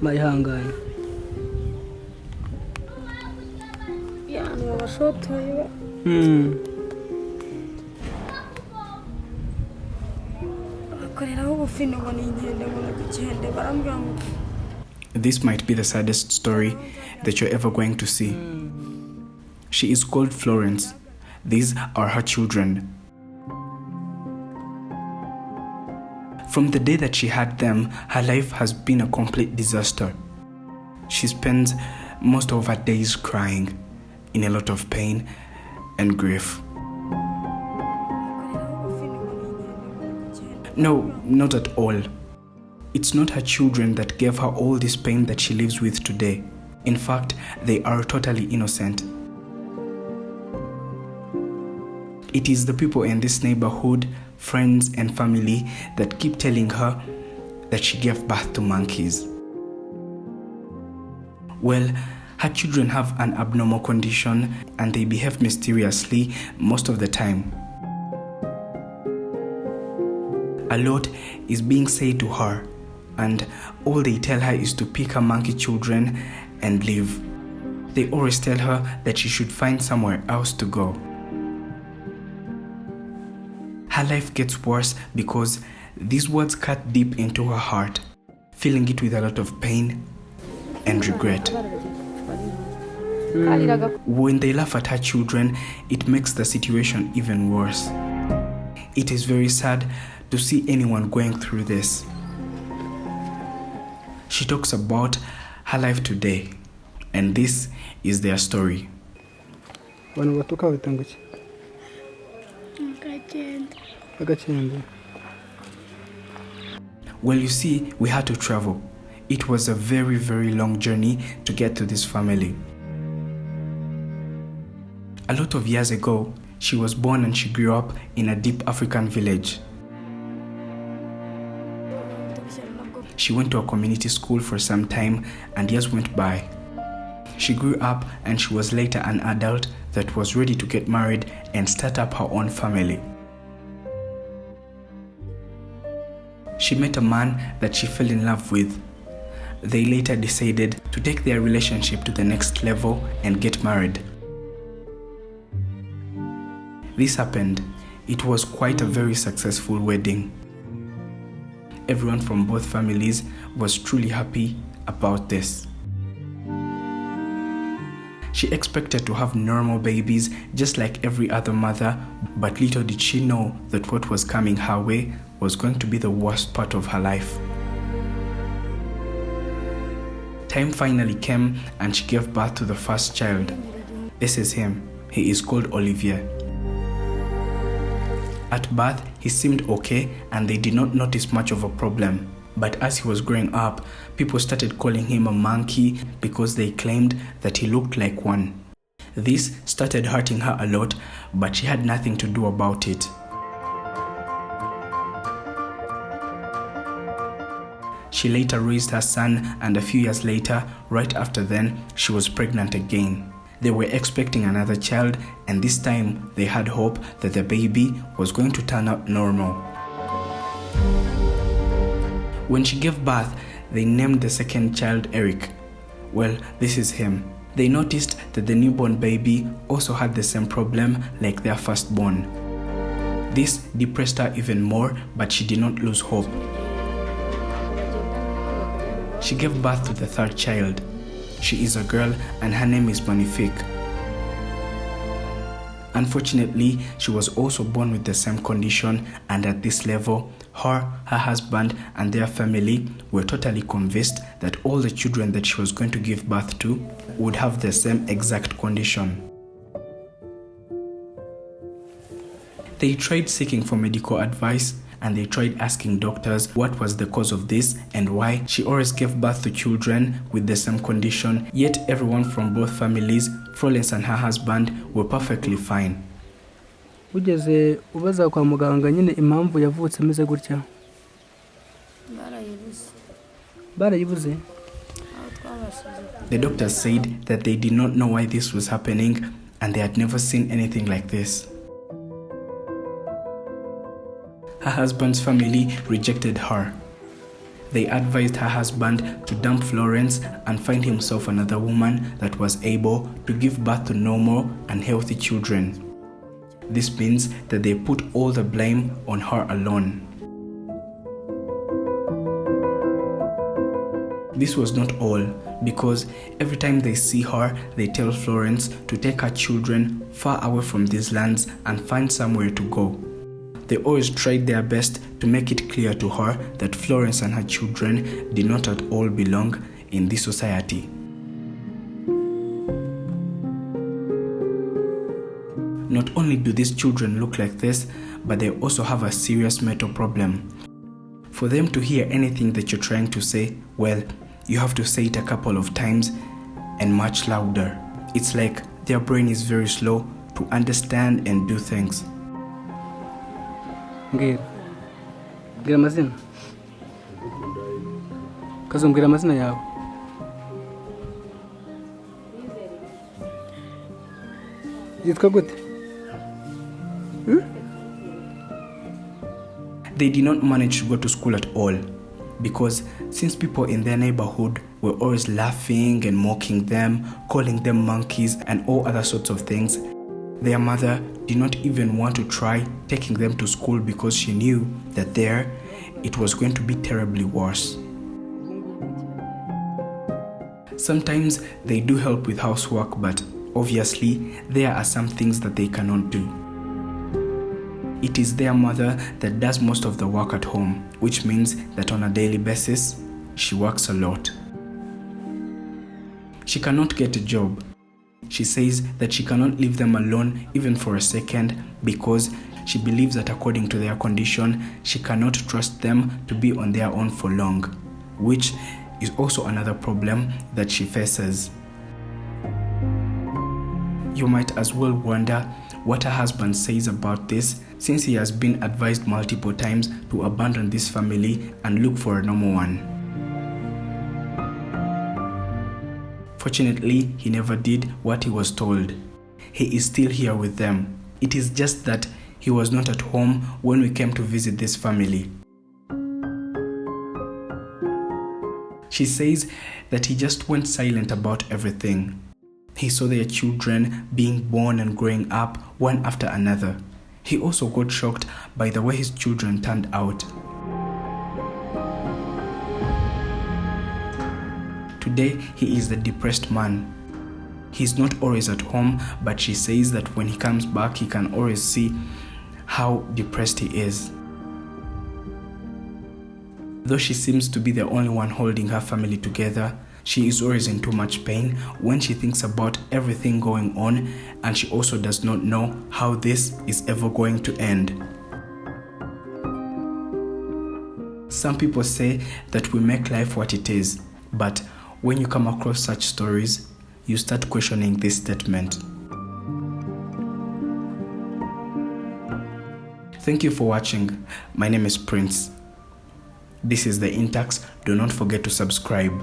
mayihangane yani babashotoye bakoreraho ubufine ngo ningende ngo nagende barambwira ngo This might be the saddest story that you're ever going to see. She is called Florence. These are her children. From the day that she had them, her life has been a complete disaster. She spends most of her days crying, in a lot of pain and grief. No, not at all. It's not her children that gave her all this pain that she lives with today. In fact, they are totally innocent. It is the people in this neighborhood, friends and family, that keep telling her that she gave birth to monkeys. Well, her children have an abnormal condition and they behave mysteriously most of the time. A lot is being said to her, and all they tell her is to pick her monkey children and leave. They always tell her that she should find somewhere else to go. Her life gets worse because these words cut deep into her heart, filling it with a lot of pain and regret. When they laugh at her children, it makes the situation even worse. It is very sad to see anyone going through this. She talks about her life today, and this is their story. Well, you see, we had to travel. It was a very, very long journey to get to this family. A lot of years ago, she was born and she grew up in a deep African village. She went to a community school for some time and years went by. She grew up and she was later an adult that was ready to get married and start up her own family. She met a man that she fell in love with. They later decided to take their relationship to the next level and get married. This happened. It was quite a very successful wedding. Everyone from both families was truly happy about this. She expected to have normal babies just like every other mother, but little did she know that what was coming her way was going to be the worst part of her life. Time finally came and she gave birth to the first child. This is him. He is called Olivier. At birth, he seemed okay and they did not notice much of a problem. But as he was growing up, people started calling him a monkey because they claimed that he looked like one. This started hurting her a lot, but she had nothing to do about it. She later raised her son, and a few years later, right after then, she was pregnant again. They were expecting another child, and this time they had hope that the baby was going to turn out normal. When she gave birth, they named the second child Eric. Well, this is him. They noticed that the newborn baby also had the same problem like their firstborn. This depressed her even more, but she did not lose hope. She gave birth to the third child. She is a girl and her name is Magnifique. Unfortunately, she was also born with the same condition, and at this level, her husband and their family were totally convinced that all the children that she was going to give birth to would have the same exact condition. They tried seeking for medical advice, and they tried asking doctors what was the cause of this and why she always gave birth to children with the same condition, yet everyone from both families, Florence and her husband, were perfectly fine. Ugeze ubaza kwa muganga nyine impamvu yavutse ameze gutya? Barayibuze. The doctors said that they did not know why this was happening and they had never seen anything like this. Her husband's family rejected her. they advised her husband to dump Florence and find himself another woman that was able to give birth to normal and healthy children. This means that they put all the blame on her alone. This was not all, because every time they see her, they tell Florence to take her children far away from these lands and find somewhere to go. They always tried their best to make it clear to her that Florence and her children did not at all belong in this society. Not only do these children look like this, but they also have a serious mental problem. For them to hear anything that you're trying to say, well, you have to say it a couple of times and much louder. It's like their brain is very slow to understand and do things. Mbwira amazina. Kazumbwira amazina yawe. Yitwa gute? They did not manage to go to school at all, because since people in their neighborhood were always laughing and mocking them, calling them monkeys and all other sorts of things, their mother did not even want to try taking them to school because she knew that there it was going to be terribly worse. Sometimes they do help with housework, but obviously there are some things that they cannot do. It is their mother that does most of the work at home, which means that on a daily basis, she works a lot. She cannot get a job. She says that she cannot leave them alone even for a second because she believes that according to their condition, she cannot trust them to be on their own for long, which is also another problem that she faces. You might as well wonder what her husband says about this, since he has been advised multiple times to abandon this family and look for a normal one. Fortunately, he never did what he was told. He is still here with them. It is just that he was not at home when we came to visit this family. She says that he just went silent about everything. He saw their children being born and growing up one after another. He also got shocked by the way his children turned out. Today, he is the depressed man. He's not always at home, but she says that when he comes back, he can always see how depressed he is. Though she seems to be the only one holding her family together, she is always in too much pain when she thinks about everything going on, and she also does not know how this is ever going to end. Some people say that we make life what it is, but when you come across such stories, you start questioning this statement. Thank you for watching. My name is Prince. This is the Intax. Do not forget to subscribe.